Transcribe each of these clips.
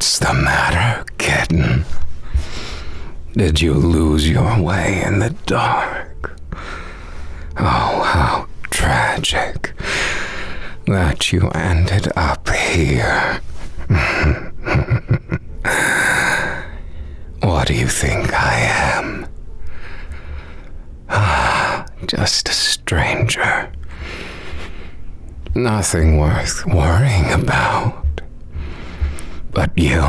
What's the matter, kitten? Did you lose your way in the dark? Oh, how tragic that you ended up here. What do you think I am? Just a stranger. Nothing worth worrying about. But you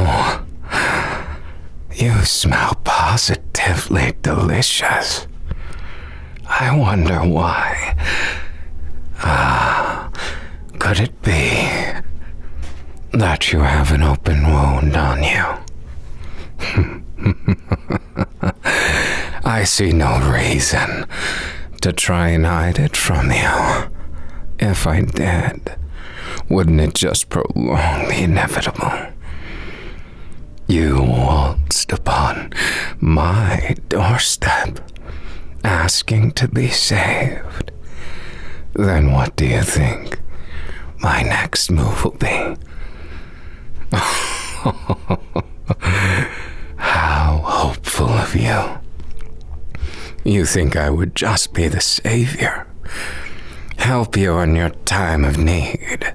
smell positively delicious. I wonder why. Could it be that you have an open wound on you? I see no reason to try and hide it from you. If I did, wouldn't it just prolong the inevitable? You waltzed upon my doorstep, asking to be saved. Then what do you think my next move will be? How hopeful of you. You think I would just be the savior, help you in your time of need?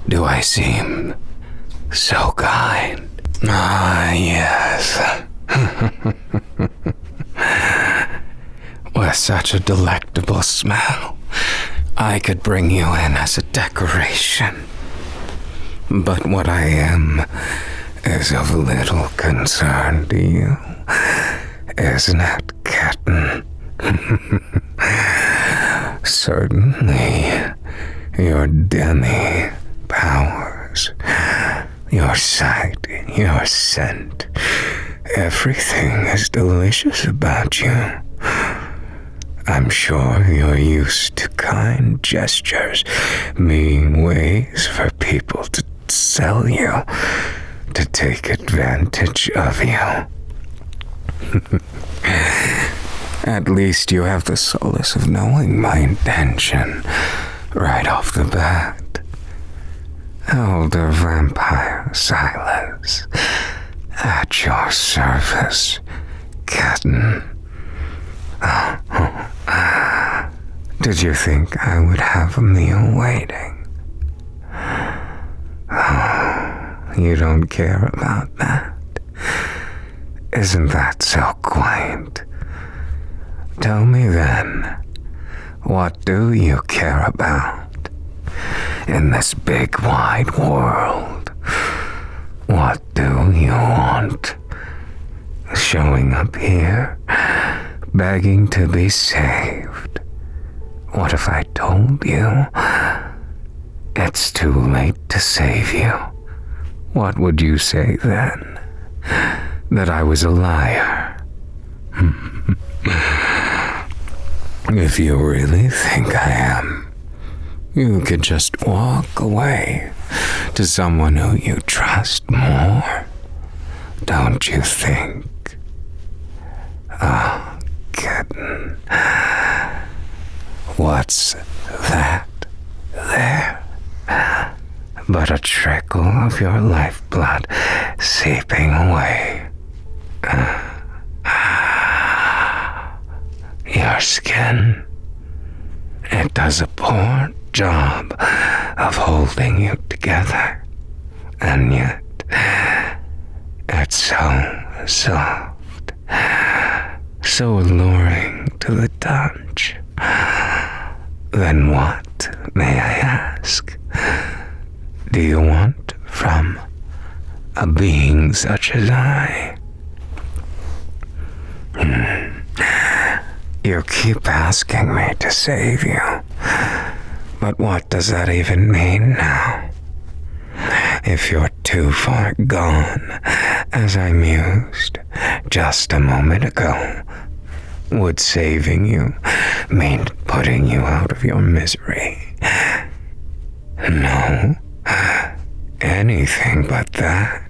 Do I seem so kind? Yes. With such a delectable smell, I could bring you in as a decoration. But what I am is of little concern to you, isn't it, kitten? Certainly, your demi powers, your sight, your scent, everything is delicious about you. I'm sure you're used to kind gestures, mean ways for people to sell you, to take advantage of you. At least you have the solace of knowing my intention right off the bat. Elder Vampire Sylus, at your service, kitten. Did you think I would have a meal waiting? You don't care about that? Isn't that so quaint? Tell me then, what do you care about in this big wide world? What do you want? Showing up here, begging to be saved. What if I told you it's too late to save you? What would you say then? That I was a liar? If you really think I am, you could just walk away to someone who you trust more, don't you think? Kitten. What's that there? But a trickle of your lifeblood seeping away. Your skin, it does a poor job of holding you together, and yet it's so soft, so alluring to the touch. Then what, may I ask, do you want from a being such as I? You keep asking me to save you, but what does that even mean now? If you're too far gone, as I mused just a moment ago, would saving you mean putting you out of your misery? No, anything but that.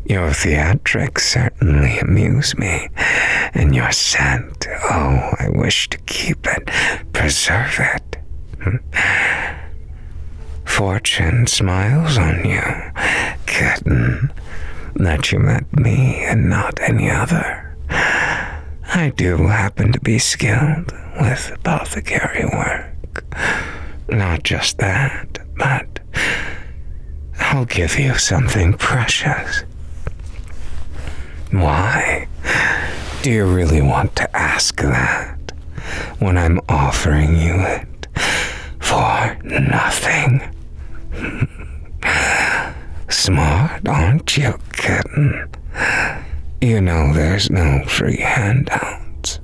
Your theatrics certainly amuse me, and your scent, oh, I wish to keep it, preserve it. Fortune smiles on you, kitten. that you met me and not any other. I do happen to be skilled with apothecary work. Not just that, but I'll give you something precious. Why do you really want to ask that when I'm offering you it for nothing? Smart, aren't you, kitten? You know there's no free handouts.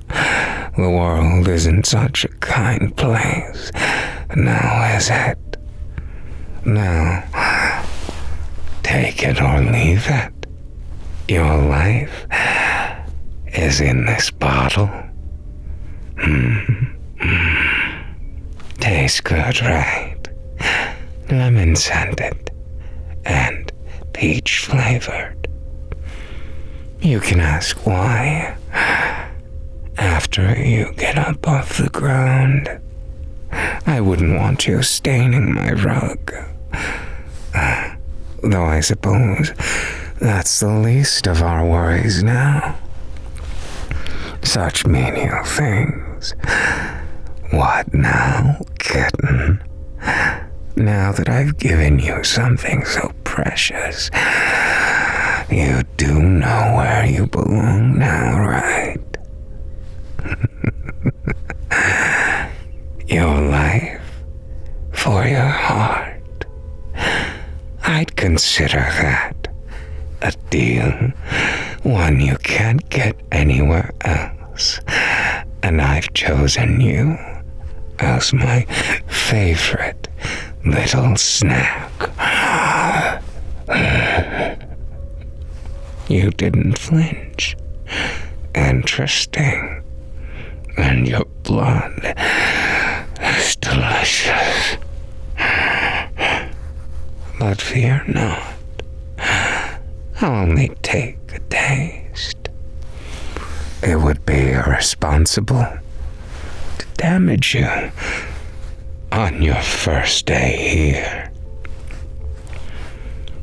The world isn't such a kind place, now is it? Now, take it or leave it. Your life is in this bottle. Tastes good, right? Lemon scented and peach flavored. You can ask why after you get up off the ground. I wouldn't want you staining my rug. Though I suppose that's the least of our worries now. Such menial things. What now, kitten? Now that I've given you something so precious, you do know where you belong now, right? Your life for your heart. I'd consider that a deal, one you can't get anywhere else, and I've chosen you as my favorite little snack. You didn't flinch. Interesting. And your blood is delicious. But fear not. I'll only take a taste. It would be irresponsible to damage you on your first day here.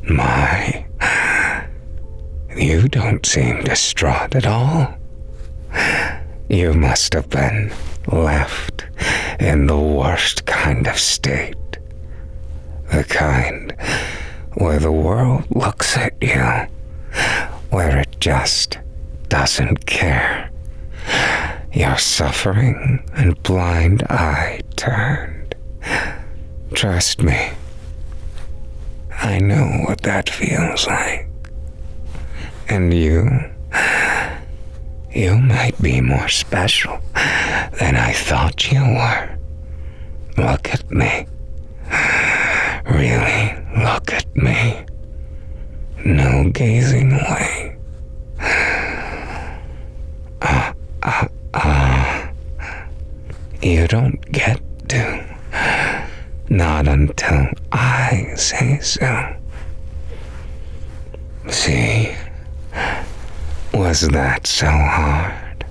My, you don't seem distraught at all. You must have been left in the worst kind of state. The kind where the world looks at you, where it just doesn't care. Your suffering and blind eye turned. Trust me, I know what that feels like. And you might be more special than I thought you were. Look at me. Really, look at me. No gazing away. You don't get to. Not until I say so. See? Was that so hard?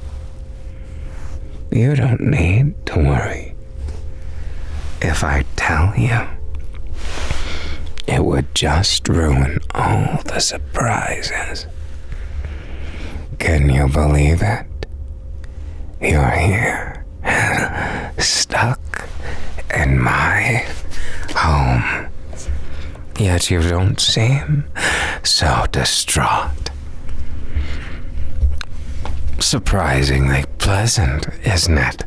You don't need to worry. If I tell you, it would just ruin all the surprises. Can you believe it? You're here, stuck in my home. Yet you don't seem so distraught. Surprisingly pleasant, isn't it?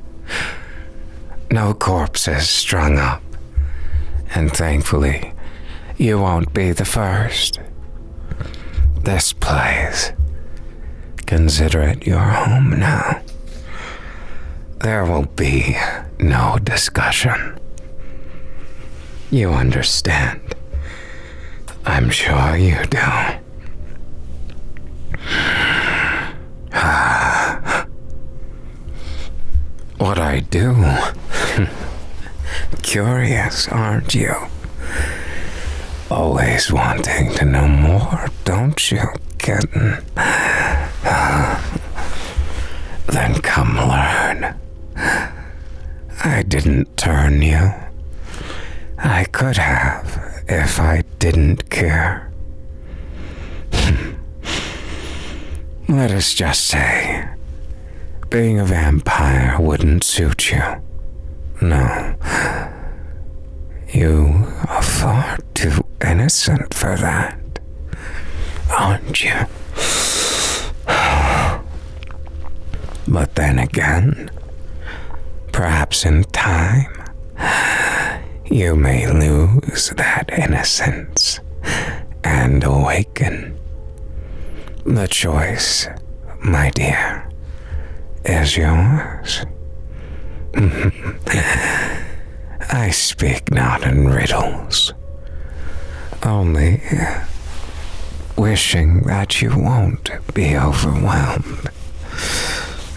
No corpses strung up, and thankfully, you won't be the first. This place, consider it your home now. There will be no discussion. You understand. I'm sure you do. What I do? Curious, aren't you? Always wanting to know more, don't you, kitten? Then come learn. I didn't turn you. I could have if I didn't care. Let us just say, being a vampire wouldn't suit you. No. You are far too innocent for that, aren't you? But then again, perhaps in time, you may lose that innocence and awaken. The choice, my dear, is yours. I speak not in riddles, only wishing that you won't be overwhelmed.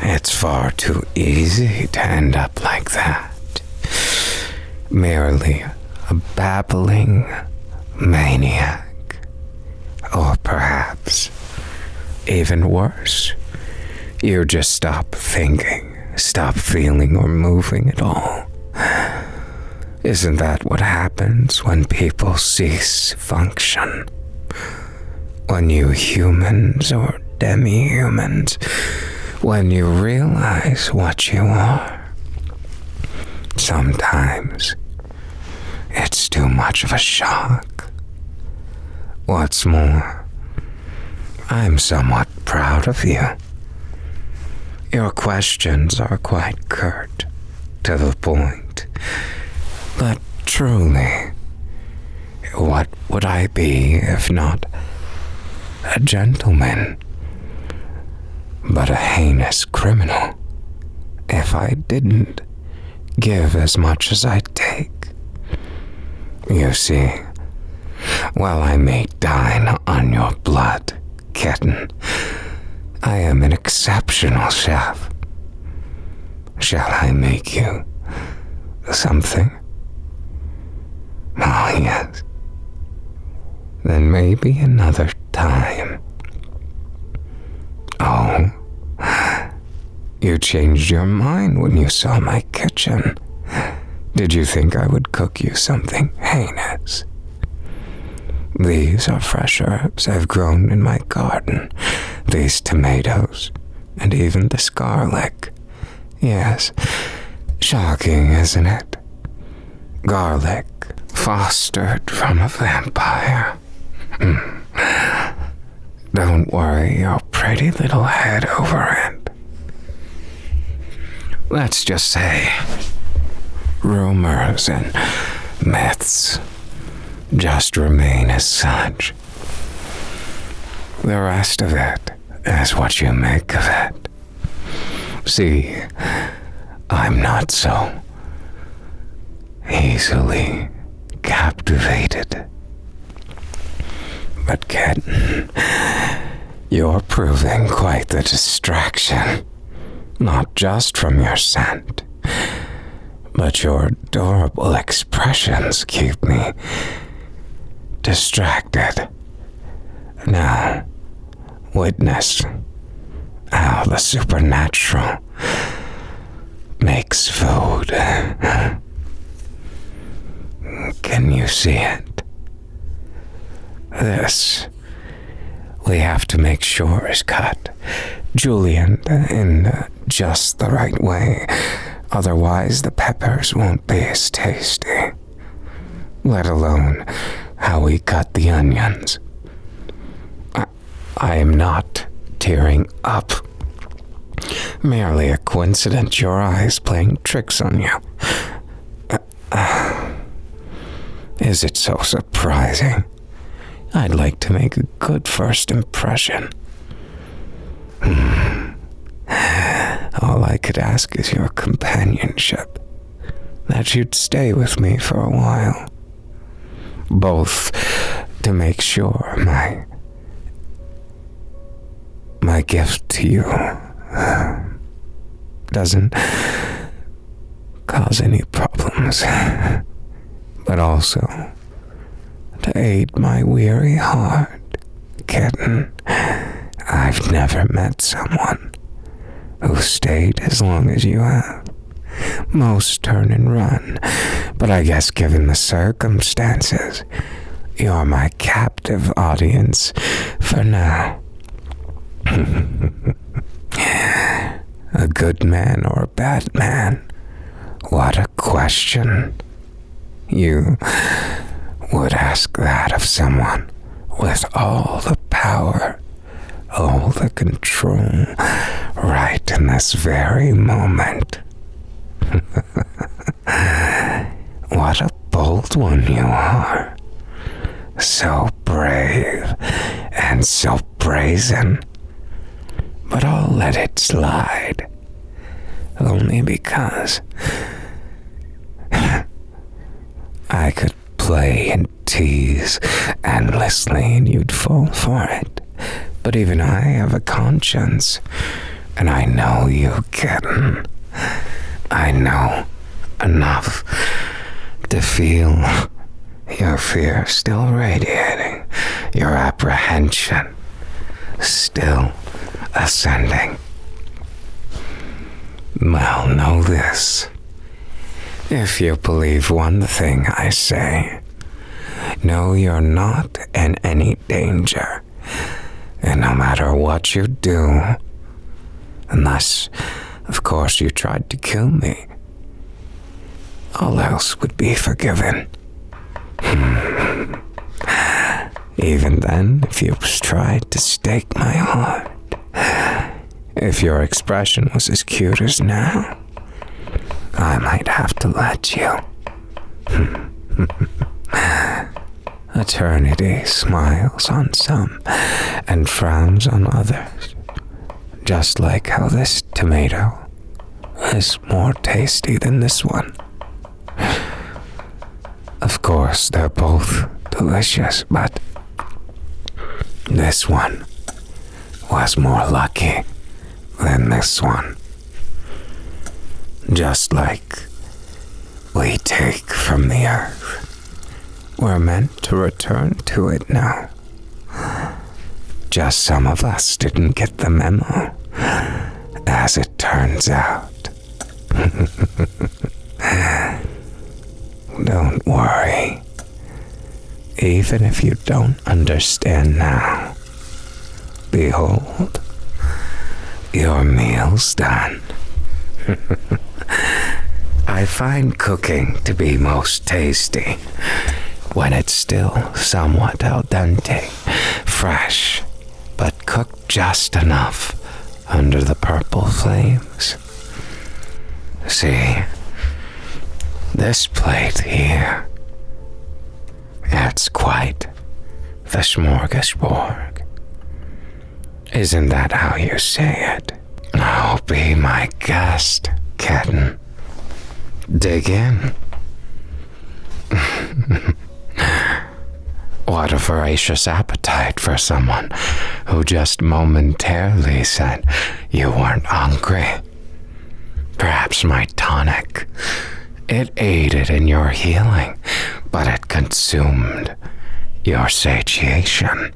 It's far too easy to end up like that. Merely a babbling maniac. Or perhaps, even worse, you just stop thinking, stop feeling or moving at all. Isn't that what happens when people cease function? When you humans or demi-humans, when you realize what you are, sometimes it's too much of a shock. What's more, I'm somewhat proud of you. Your questions are quite curt, to the point. But truly, what would I be if not a gentleman, but a heinous criminal, if I didn't give as much as I take? You see, while I may dine on your blood, kitten, I am an exceptional chef. Shall I make you something? Oh, yes. Then maybe another time. Oh, you changed your mind when you saw my kitchen. Did you think I would cook you something heinous? These are fresh herbs I've grown in my garden. These tomatoes, and even this garlic. Yes, shocking, isn't it? Garlic, fostered from a vampire. Don't worry your pretty little head over it. Let's just say, rumors and myths just remain as such. The rest of it is what you make of it. See, I'm not so easily captivated. But kitten, you're proving quite the distraction. Not just from your scent, but your adorable expressions keep me distracted. Now, witness how the supernatural makes food. Can you see it? This, we have to make sure is cut julienne in just the right way. Otherwise, the peppers won't be as tasty. Let alone how we cut the onions. I am not tearing up. Merely a coincidence, your eyes playing tricks on you. Is it so surprising? I'd like to make a good first impression. All I could ask is your companionship. That you'd stay with me for a while. Both to make sure my gift to you doesn't cause any problems, but also to aid my weary heart, kitten. I've never met someone who stayed as long as you have. Most turn and run, but I guess given the circumstances, you're my captive audience for now. A good man or a bad man? What a question. You would ask that of someone with all the power, all the control, right in this very moment. What a bold one you are. So brave and so brazen. But I'll let it slide. Only because I could play and tease endlessly and you'd fall for it. But even I have a conscience. And I know you, kitten. I know enough to feel your fear still radiating, your apprehension still ascending. Well, know this. If you believe one thing I say, know you're not in any danger. And no matter what you do, unless, of course, you tried to kill me, all else would be forgiven. Even then, if you tried to stake my heart, if your expression was as cute as now, I might have to let you. Eternity smiles on some and frowns on others, just like how this tomato is more tasty than this one. Of course, they're both delicious, but this one was more lucky than this one. Just like we take from the earth, we're meant to return to it now. Just some of us didn't get the memo, as it turns out. Don't worry. Even if you don't understand now, behold, your meal's done. I find cooking to be most tasty when it's still somewhat al dente, fresh, but cooked just enough under the purple flames. See, this plate here, it's quite the smorgasbord. Isn't that how you say it? Oh, be my guest, kitten. Dig in. What a voracious appetite for someone who just momentarily said you weren't hungry. Perhaps my tonic, it aided in your healing, but it consumed your satiation.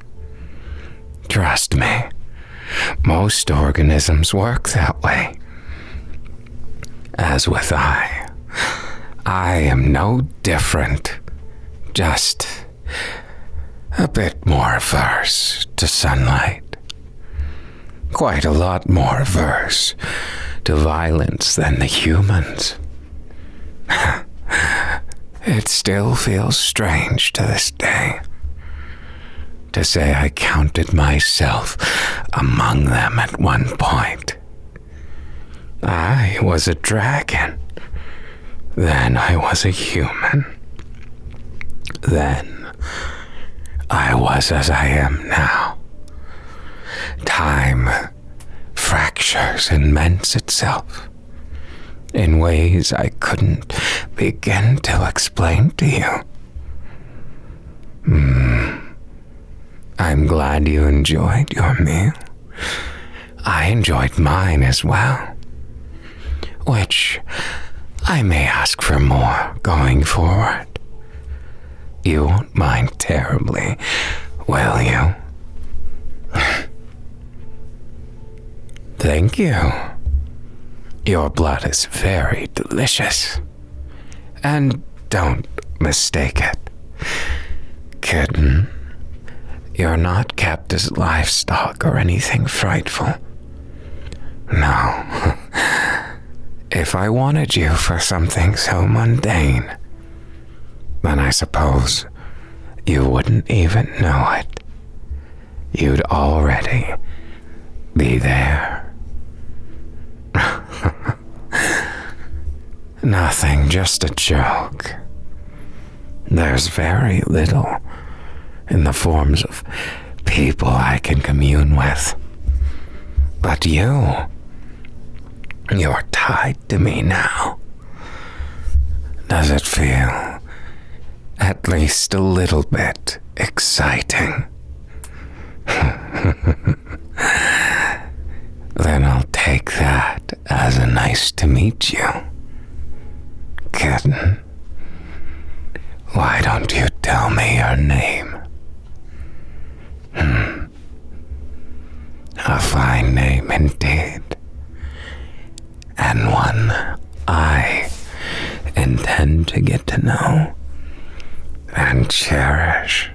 Trust me, most organisms work that way. As with I am no different, just a bit more averse to sunlight. Quite a lot more averse to violence than the humans. It still feels strange to this day to say I counted myself among them at one point. I was a dragon. Then I was a human. Then I was as I am now. Time fractures and mends itself in ways I couldn't begin to explain to you. I'm glad you enjoyed your meal. I enjoyed mine as well, which I may ask for more going forward. You won't mind terribly, will you? Thank you. Your blood is very delicious. And don't mistake it. Kitten, You're not kept as livestock or anything frightful. No. If I wanted you for something so mundane, then I suppose you wouldn't even know it. You'd already be there. Nothing, just a joke. There's very little in the forms of people I can commune with. But you're tied to me now. Does it feel at least a little bit exciting? Then I'll take that as a nice to meet you. Kitten, why don't you tell me your name? A fine name indeed, and one I intend to get to know and cherish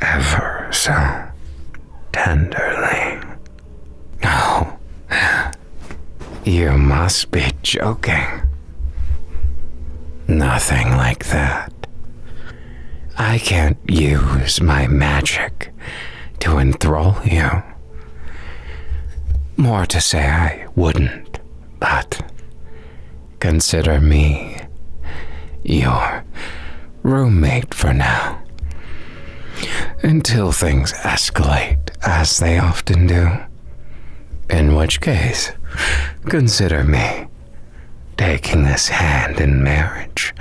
ever so tenderly. Oh, you must be joking. Nothing like that. I can't use my magic to enthrall you. More to say, I wouldn't, but consider me your roommate for now, until things escalate, as they often do. In which case, consider me taking this hand in marriage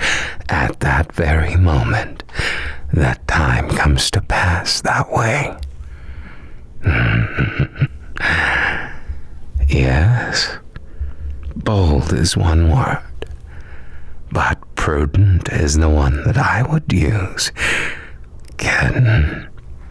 at that very moment that time comes to pass that way. Yes, bold is one word, but prudent is the one that I would use. Kitten,